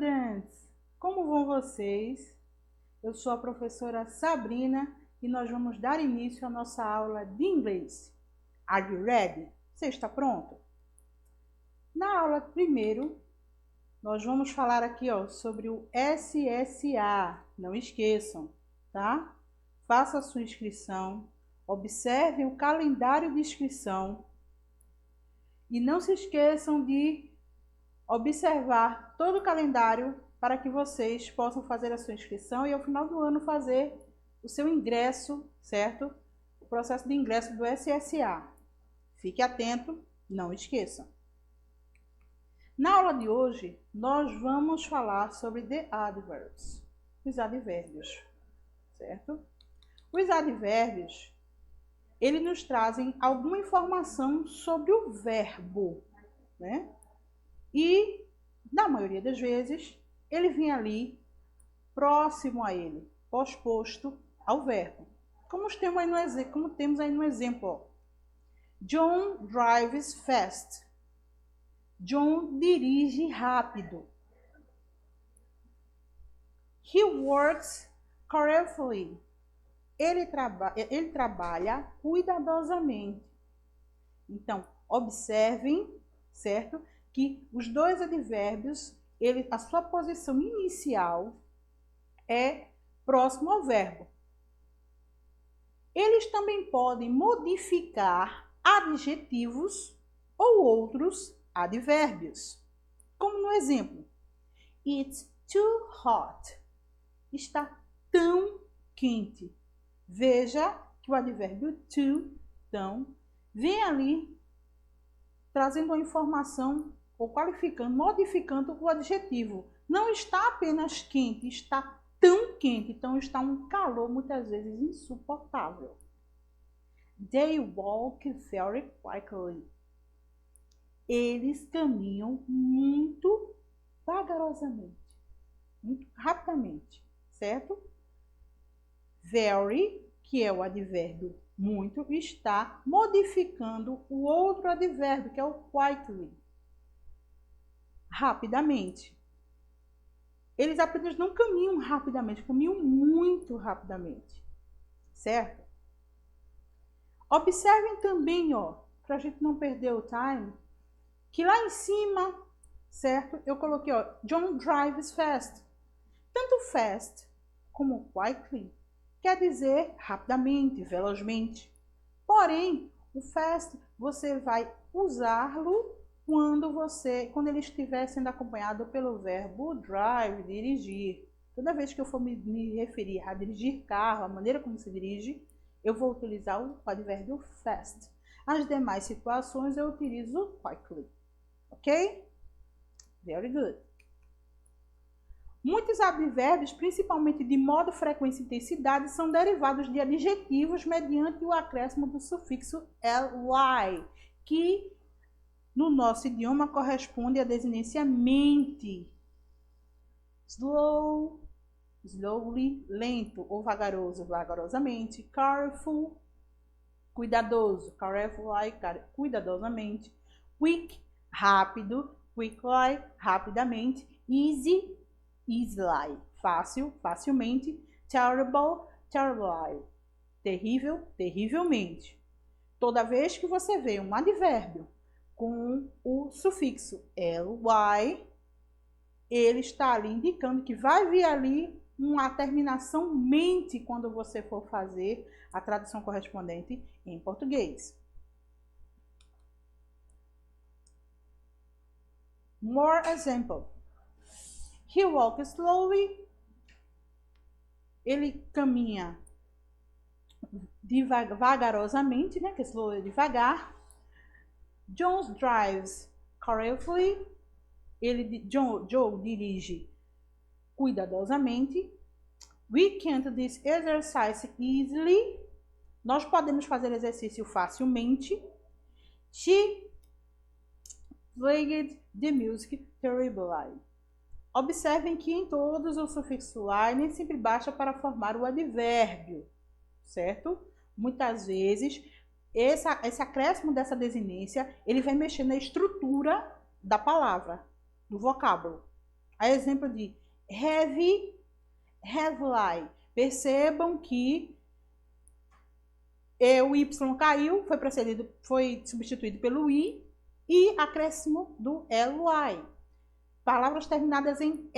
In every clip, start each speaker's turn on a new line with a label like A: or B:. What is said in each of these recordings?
A: students! Como vão vocês? Eu sou a professora Sabrina e nós vamos dar início à nossa aula de inglês. Are you ready? Você está pronto? Na aula primeiro, nós vamos falar aqui sobre o SSA. Não esqueçam, tá? Faça a sua inscrição, observe o calendário de inscrição e não se esqueçam de observar todo o calendário para que vocês possam fazer a sua inscrição e ao final do ano fazer o seu ingresso, certo? O processo de ingresso do SSA. Fique atento, não esqueçam. Na aula de hoje, nós vamos falar sobre the adverbs, os advérbios, certo? Os advérbios, eles nos trazem alguma informação sobre o verbo, né? E, na maioria das vezes, ele vem ali, próximo a ele, posposto ao verbo. Como temos aí no exemplo, ó. John drives fast. John dirige rápido. He works carefully. Ele trabalha cuidadosamente. Então, observem, certo? Que os dois advérbios, a sua posição inicial é próximo ao verbo. Eles também podem modificar adjetivos ou outros advérbios. Como no exemplo, it's too hot. Está tão quente. Veja que o advérbio too, tão, vem ali trazendo a informação ou qualificando, modificando o adjetivo. Não está apenas quente, está tão quente. Então está um calor muitas vezes insuportável. They walk very quickly. Eles caminham muito vagarosamente, muito rapidamente, certo? Very, que é o advérbio muito, está modificando o outro advérbio, que é o quickly. Rapidamente. Eles apenas não caminham rapidamente, caminham muito rapidamente, certo? Observem também, para a gente não perder o time, que lá em cima, certo? Eu coloquei, John drives fast. Tanto fast como quickly quer dizer rapidamente, velozmente. Porém, o fast você vai usá-lo quando ele estiver sendo acompanhado pelo verbo drive, dirigir. Toda vez que eu for me referir a dirigir carro, a maneira como se dirige, eu vou utilizar o advérbio fast. As demais situações eu utilizo quickly. Ok? Very good. Muitos advérbios, principalmente de modo, frequência e intensidade, são derivados de adjetivos mediante o acréscimo do sufixo ly, que no nosso idioma corresponde à desinência mente. Slow, slowly, lento ou vagaroso, vagarosamente. Careful, cuidadoso, carefully, cuidadosamente. Quick, rápido, quickly, rapidamente. Easy, easily, fácil, facilmente. Terrible, terribly, terrível, terrivelmente. Toda vez que você vê um advérbio com o sufixo ly, ele está ali indicando que vai vir ali uma terminação mente quando você for fazer a tradução correspondente em português. More example. He walks slowly. Ele caminha vagarosamente, né? Que slow é devagar. John drives carefully. Joe dirige cuidadosamente. We can't this exercise easily. Nós podemos fazer exercício facilmente. She played the music terribly. Observem que em todos o sufixo ly nem sempre basta para formar o advérbio, certo? Muitas vezes, esse acréscimo dessa desinência, ele vai mexer na estrutura da palavra, do vocábulo. A exemplo de have, have I. Percebam que o Y caiu, foi substituído pelo I e acréscimo do LY. Palavras terminadas em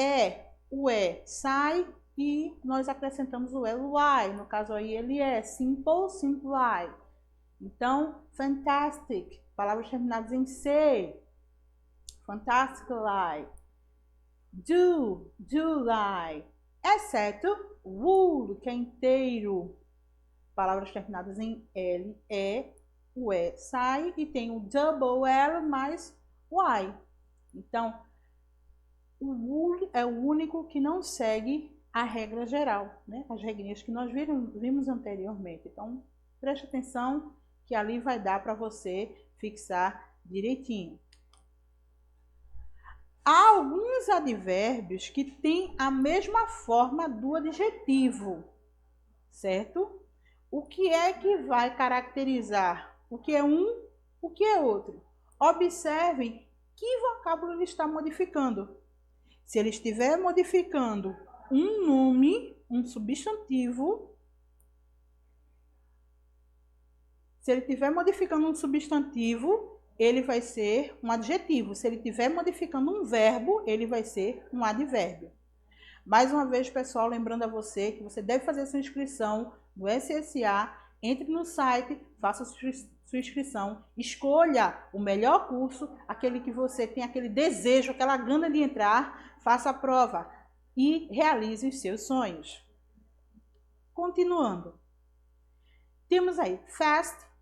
A: o E sai e nós acrescentamos o LY. No caso aí ele é simple, simplify. Então, fantastic. Palavras terminadas em C. Fantastically. Do lie. Exceto wool, que é inteiro. Palavras terminadas em L, o E sai e tem o double L mais Y. Então, o wool é o único que não segue a regra geral, né? As regrinhas que nós vimos anteriormente. Então, preste atenção que ali vai dar para você fixar direitinho. Há alguns advérbios que têm a mesma forma do adjetivo, certo? O que é que vai caracterizar o que é um, o que é outro? Observem que vocábulo ele está modificando. Se ele estiver modificando um nome, um substantivo, ele vai ser um adjetivo. Se ele estiver modificando um verbo, ele vai ser um advérbio. Mais uma vez, pessoal, lembrando a você que você deve fazer sua inscrição no SSA, entre no site, faça sua inscrição, escolha o melhor curso, aquele que você tem aquele desejo, aquela gana de entrar, faça a prova e realize os seus sonhos. Continuando. Temos aí fast.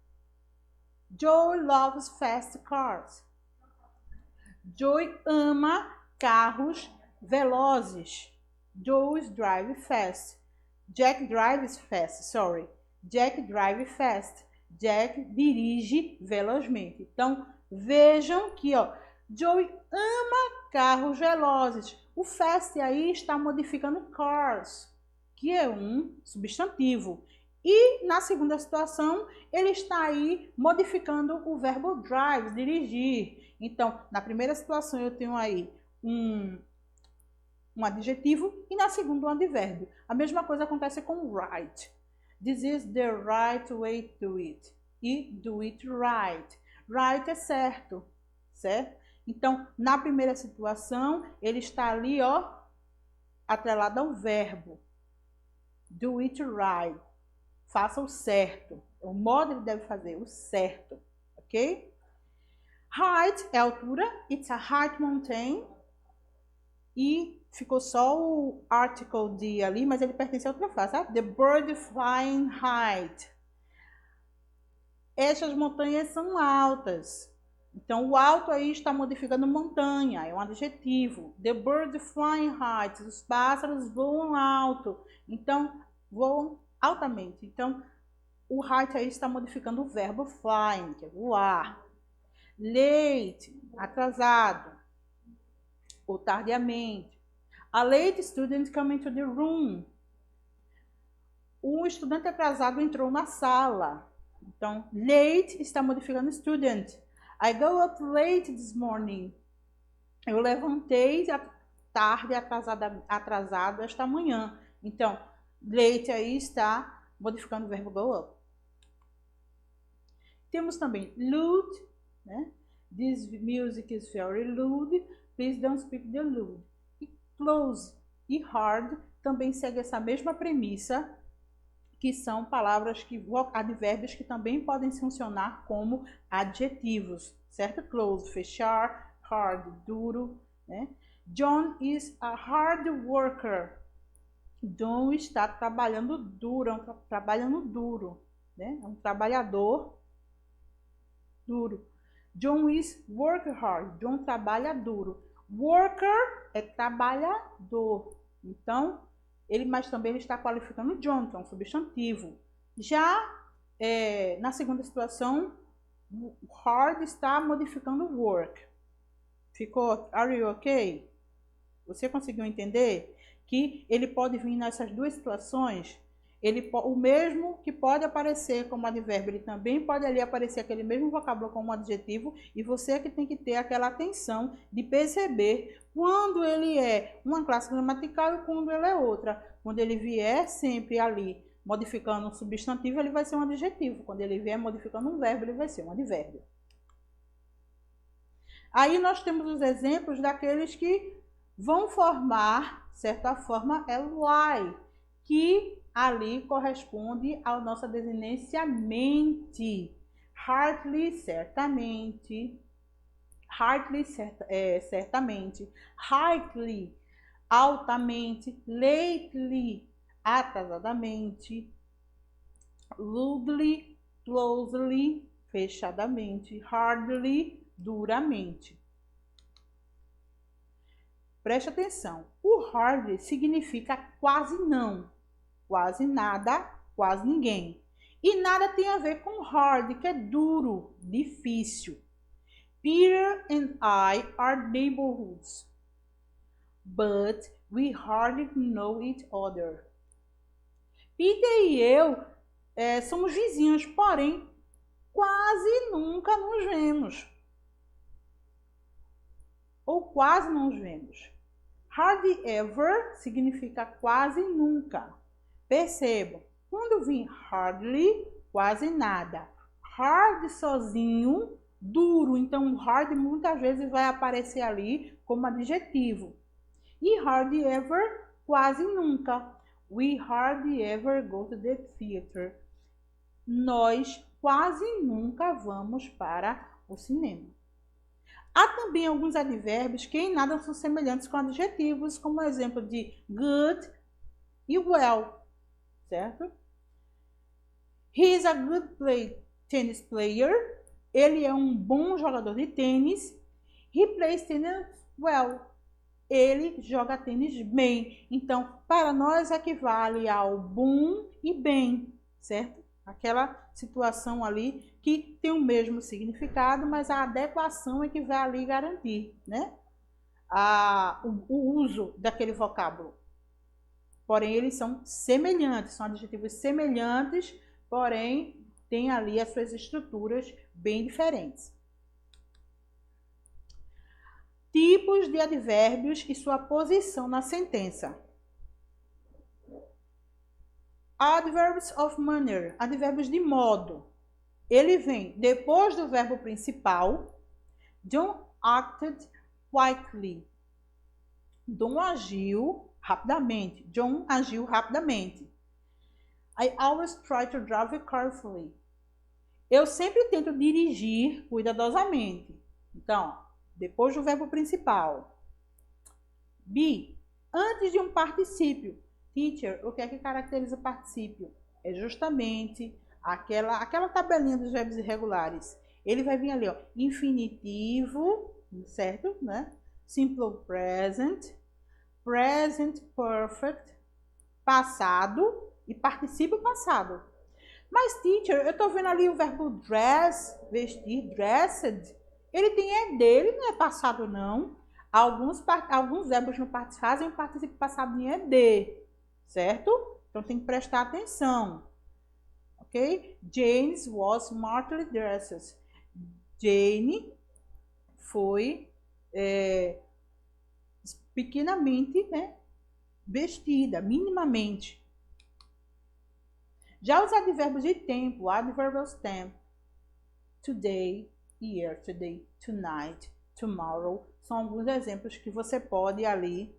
A: Joy loves fast cars. Joy ama carros velozes. Joy drive fast. Jack drives fast, sorry. Jack drive fast. Jack dirige velozmente. Então, vejam que, ó, Joy ama carros velozes. O fast aí está modificando cars, que é um substantivo. E na segunda situação, ele está aí modificando o verbo drive, dirigir. Então, na primeira situação eu tenho aí um adjetivo e na segunda um advérbio. A mesma coisa acontece com right. This is the right way to do it. E do it right. Right é certo, certo? Então, na primeira situação, ele está ali, ó, atrelado ao verbo. Do it right. Faça o certo. O modo ele deve fazer o certo, ok? Height é altura. It's a high mountain. E ficou só o article de ali, mas ele pertence a outra frase, tá? The bird flying height. Estas montanhas são altas. Então, o alto aí está modificando montanha, é um adjetivo. The bird flying height. Os pássaros voam alto. Então, voam altamente. Então, o height aí está modificando o verbo flying, que é voar. Late, atrasado. Ou tardiamente. A late student came into the room. Um estudante atrasado entrou na sala. Então, late está modificando student. I go up late this morning. Eu levantei tarde, atrasado esta manhã. Então, late aí está modificando o verbo go up. Temos também lewd, né? This music is very lewd. Please don't speak the lewd. E close e hard também segue essa mesma premissa, que são palavras advérbios que também podem funcionar como adjetivos, certo? Close, fechar, hard, duro, né? John is a hard worker. John está trabalhando duro, né? É um trabalhador duro. John is work hard. John trabalha duro. Worker é trabalhador. Então, mas também ele está qualificando John, que é um substantivo. Já na segunda situação, hard está modificando work. Ficou? Are you okay? Você conseguiu entender que ele pode vir nessas duas situações? O mesmo que pode aparecer como advérbio, ele também pode ali aparecer aquele mesmo vocábulo como adjetivo, e você é que tem que ter aquela atenção de perceber quando ele é uma classe gramatical e quando ele é outra. Quando ele vier sempre ali modificando um substantivo, ele vai ser um adjetivo. Quando ele vier modificando um verbo, ele vai ser um advérbio. Aí nós temos os exemplos daqueles que vão formar, de certa forma, ly, que ali corresponde à nossa desinência mente. Hardly, certamente. Hardly, certamente. Highly, altamente. Lately, atrasadamente. Rudely, closely, fechadamente. Hardly, duramente. Preste atenção. O hardly significa quase não, quase nada, quase ninguém. E nada tem a ver com hard, que é duro, difícil. Peter and I are neighborhoods, but we hardly know each other. Peter e eu somos vizinhos, porém quase nunca nos vemos. Ou quase não nos vemos. Hardly ever significa quase nunca. Percebam, quando vem hardly, quase nada. Hard sozinho, duro. Então, hard muitas vezes vai aparecer ali como adjetivo. E hardly ever, quase nunca. We hardly ever go to the theater. Nós quase nunca vamos para o cinema. Há também alguns advérbios que em nada são semelhantes com adjetivos, como o exemplo de good e well, certo? He is a good tennis player. Ele é um bom jogador de tênis. He plays tennis well. Ele joga tênis bem. Então, para nós equivale ao bom e bem, certo? Aquela situação ali que tem o mesmo significado, mas a adequação é que vai ali garantir, né? O uso daquele vocábulo. Porém, eles são semelhantes, são adjetivos semelhantes, porém, tem ali as suas estruturas bem diferentes. Tipos de advérbios e sua posição na sentença. Adverbs of manner, advérbios de modo. Ele vem depois do verbo principal. John acted quickly. John agiu rapidamente. John agiu rapidamente. I always try to drive carefully. Eu sempre tento dirigir cuidadosamente. Então, depois do verbo principal. B, antes de um particípio. Teacher, o que é que caracteriza o particípio? É justamente aquela tabelinha dos verbos irregulares. Ele vai vir ali, ó, infinitivo, certo, né? Simple present, present perfect, passado e particípio passado. Mas, teacher, eu tô vendo ali o verbo dress, vestir, dressed. Ele tem dele, não é passado, não. Alguns verbos no particípio fazem o particípio passado em ED, certo? Então, tem que prestar atenção. Ok? Jane was smartly dressed. Jane foi pequenamente, né, vestida, minimamente. Já os advérbios de tempo, adverbial tempo, today, yesterday, tonight, tomorrow, são alguns exemplos que você pode ali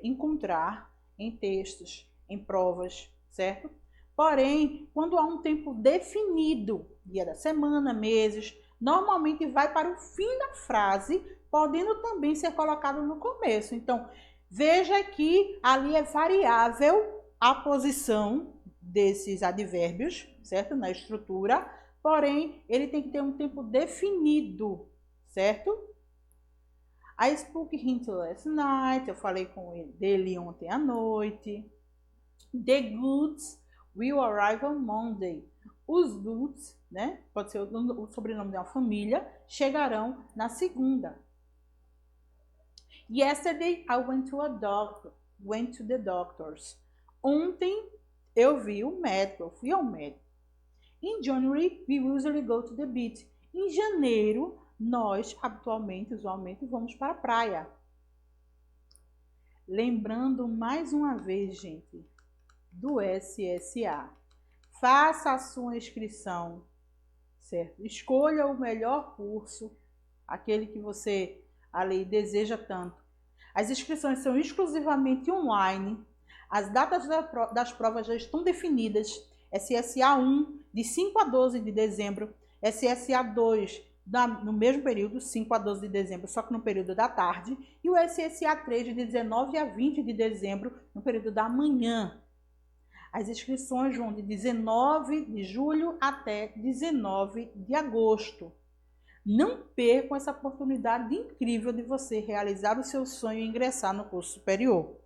A: encontrar em textos, em provas, certo? Porém, quando há um tempo definido, dia da semana, meses, normalmente vai para o fim da frase, podendo também ser colocado no começo. Então, veja que ali é variável a posição desses advérbios, certo? Na estrutura, porém, ele tem que ter um tempo definido, certo? I spoke him last night, eu falei dele ontem à noite. The goods will arrive on Monday. Os goods, né? Pode ser o sobrenome de uma família, chegarão na segunda. Yesterday I went to the doctors. Ontem Eu vi o médico, eu fui ao médico. In January, we usually go to the beach. Em janeiro, nós, habitualmente, usualmente, vamos para a praia. Lembrando mais uma vez, gente, do SSA. Faça a sua inscrição, certo? Escolha o melhor curso, aquele que você ali deseja tanto. As inscrições são exclusivamente online. As datas das provas já estão definidas. SSA 1, de 5 a 12 de dezembro. SSA 2, no mesmo período, 5 a 12 de dezembro, só que no período da tarde. E o SSA 3, de 19 a 20 de dezembro, no período da manhã. As inscrições vão de 19 de julho até 19 de agosto. Não percam essa oportunidade incrível de você realizar o seu sonho e ingressar no curso superior.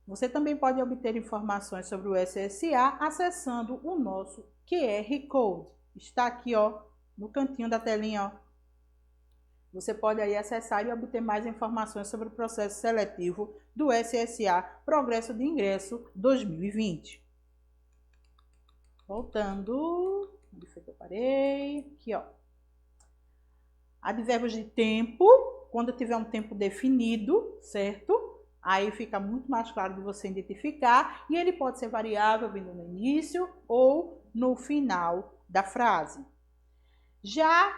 A: Você também pode obter informações sobre o SSA acessando o nosso QR Code. Está aqui, ó, no cantinho da telinha, ó. Você pode aí acessar e obter mais informações sobre o processo seletivo do SSA Progresso de Ingresso 2020. Voltando, onde foi que eu parei? Aqui, ó. Advérbios de tempo, quando tiver um tempo definido, certo? Aí fica muito mais claro de você identificar e ele pode ser variável vindo no início ou no final da frase. Já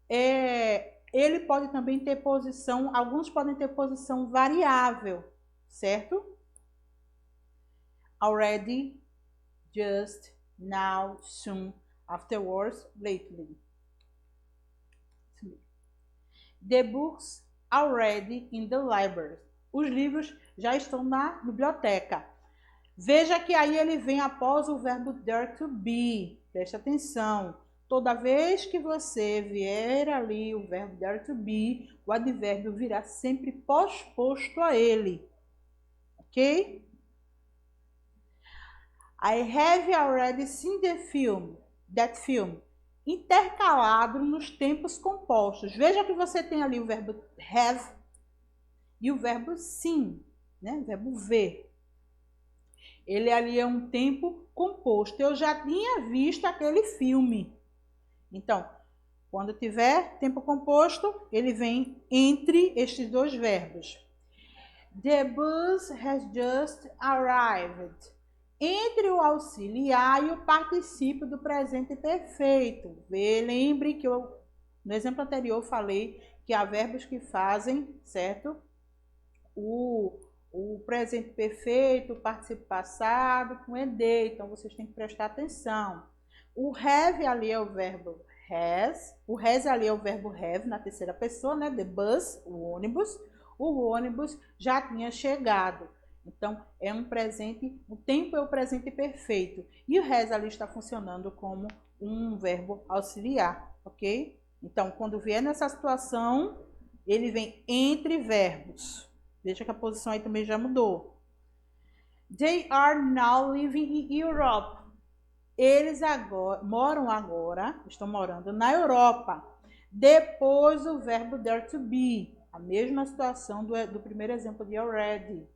A: ele pode também ter posição, alguns podem ter posição variável, certo? Already, just, now, soon, afterwards, lately. The books already in the library. Os livros já estão na biblioteca. Veja que aí ele vem após o verbo there to be. Preste atenção. Toda vez que você vier ali o verbo there to be, o advérbio virá sempre pós-posto a ele. Ok? I have already seen that film. Intercalado nos tempos compostos. Veja que você tem ali o verbo have e o verbo seen, né? O verbo ver. Ele ali é um tempo composto. Eu já tinha visto aquele filme. Então, quando tiver tempo composto, ele vem entre estes dois verbos. The bus has just arrived. Entre o auxiliar e o particípio do presente perfeito. Lembre que no exemplo anterior eu falei que há verbos que fazem, certo? O presente perfeito, o particípio passado com ed, então vocês têm que prestar atenção. O have ali é o verbo has, o has ali é o verbo have na terceira pessoa, né? The bus, o ônibus já tinha chegado. Então, é um presente, o tempo é o presente perfeito. E o has ali está funcionando como um verbo auxiliar, ok? Então, quando vier nessa situação, ele vem entre verbos. Veja que a posição aí também já mudou. They are now living in Europe. Eles estão morando na Europa. Depois o verbo there to be. A mesma situação do primeiro exemplo de already.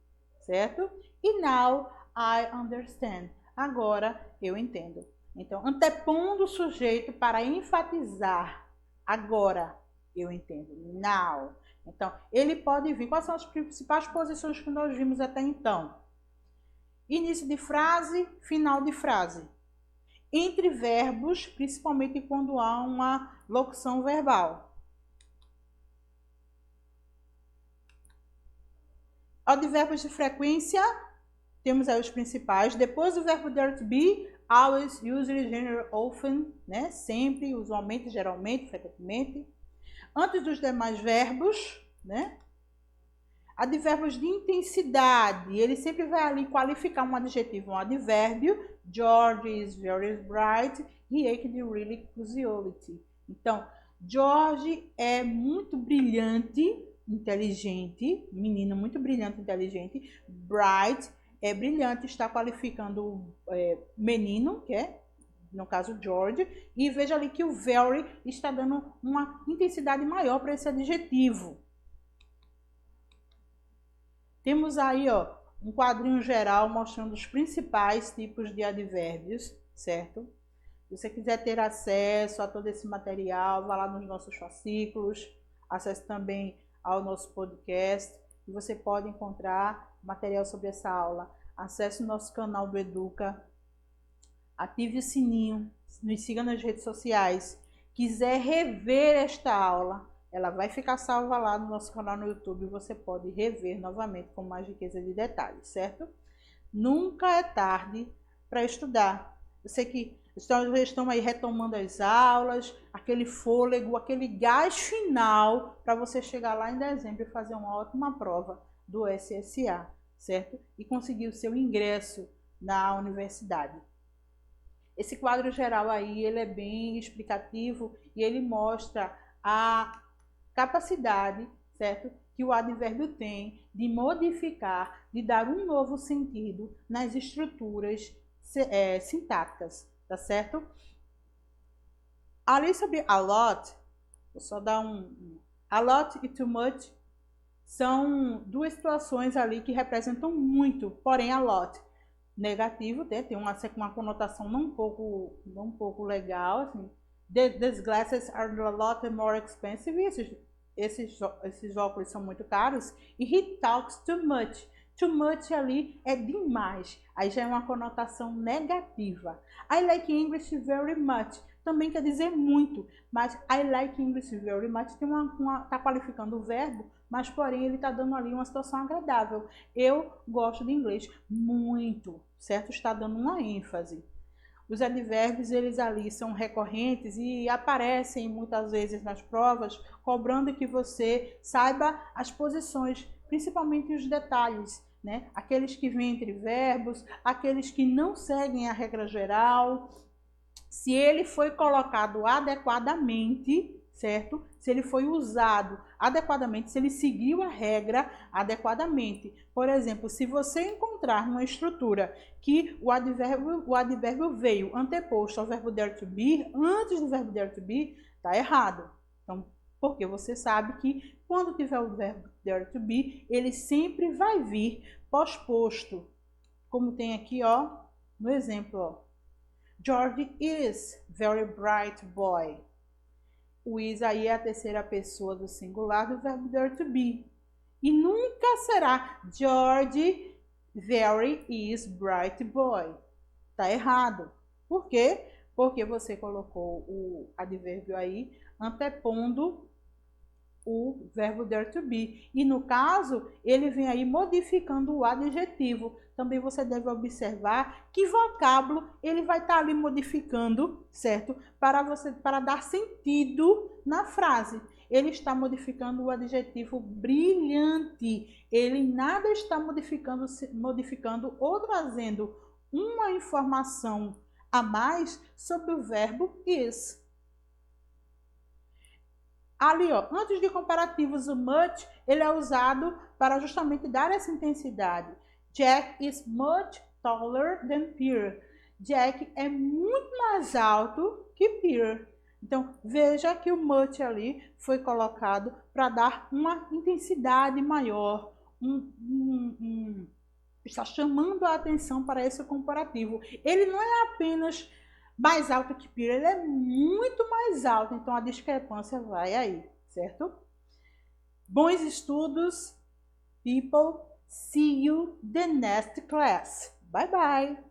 A: Certo? E now I understand. Agora eu entendo. Então, antepondo o sujeito para enfatizar. Agora eu entendo. Now. Então, ele pode vir. Quais são as principais posições que nós vimos até então? Início de frase, final de frase. Entre verbos, principalmente quando há uma locução verbal. Advérbios de frequência, temos aí os principais. Depois do verbo there to be, always, usually, generally, often, né? Sempre, usualmente, geralmente, frequentemente. Antes dos demais verbos, né? Advérbios de intensidade, ele sempre vai ali qualificar um adjetivo, um advérbio. George is very bright, he acted really curiosity. Então, George é muito brilhante, inteligente, menino muito brilhante, inteligente. Bright é brilhante, está qualificando menino, que é, no caso, George. E veja ali que o very está dando uma intensidade maior para esse adjetivo. Temos aí, ó, um quadrinho geral mostrando os principais tipos de advérbios, certo? Se você quiser ter acesso a todo esse material, vá lá nos nossos fascículos, acesse também ao nosso podcast e você pode encontrar material sobre essa aula. Acesse o nosso canal do Educa, ative o sininho, nos siga nas redes sociais. Quiser rever esta aula, ela vai ficar salva lá no nosso canal no YouTube e você pode rever novamente com mais riqueza de detalhes, certo? Nunca é tarde para estudar. Eu sei que estão aí retomando as aulas, aquele fôlego, aquele gás final para você chegar lá em dezembro e fazer uma ótima prova do SSA, certo? E conseguir o seu ingresso na universidade. Esse quadro geral aí, ele é bem explicativo e ele mostra a capacidade, certo? Que o advérbio tem de modificar, de dar um novo sentido nas estruturas sintáticas, tá certo? Ali sobre a lot, vou só dar a lot e too much são duas situações ali que representam muito, porém a lot negativo, né? Tem uma conotação não um pouco legal, assim. These glasses are a lot more expensive. Esses óculos são muito caros. E he talks too much. Too much ali é demais. Aí já é uma conotação negativa. I like English very much. Também quer dizer muito, mas I like English very much tem tá qualificando o verbo, mas porém ele está dando ali uma situação agradável. Eu gosto de inglês muito, certo? Está dando uma ênfase. Os advérbios, eles ali são recorrentes e aparecem muitas vezes nas provas, cobrando que você saiba as posições, principalmente os detalhes, né? Aqueles que vêm entre verbos, aqueles que não seguem a regra geral, se ele foi colocado adequadamente, certo? Se ele foi usado adequadamente, se ele seguiu a regra adequadamente. Por exemplo, se você encontrar numa estrutura que o advérbio veio anteposto ao verbo there to be, antes do verbo there to be, está errado. Então, porque você sabe que quando tiver o verbo there to be, ele sempre vai vir pós-posto. Como tem aqui, ó, no exemplo, ó. George is very bright boy. O is aí é a terceira pessoa do singular do verbo there to be. E nunca será George very is bright boy. Tá errado. Por quê? Porque você colocou o advérbio aí antepondo o verbo there to be. E no caso, ele vem aí modificando o adjetivo. Também você deve observar que vocábulo ele vai estar ali modificando, certo? Para dar sentido na frase. Ele está modificando o adjetivo brilhante. Ele nada está modificando ou trazendo uma informação a mais sobre o verbo is. Ali, ó, antes de comparativos, o much, ele é usado para justamente dar essa intensidade. Jack is much taller than Pierre. Jack é muito mais alto que Pierre. Então, veja que o much ali foi colocado para dar uma intensidade maior. Está chamando a atenção para esse comparativo. Ele não é apenas mais alto que Pierre, ele é muito mais alto. Então, a discrepância vai aí, certo? Bons estudos, people. See you the next class. Bye bye.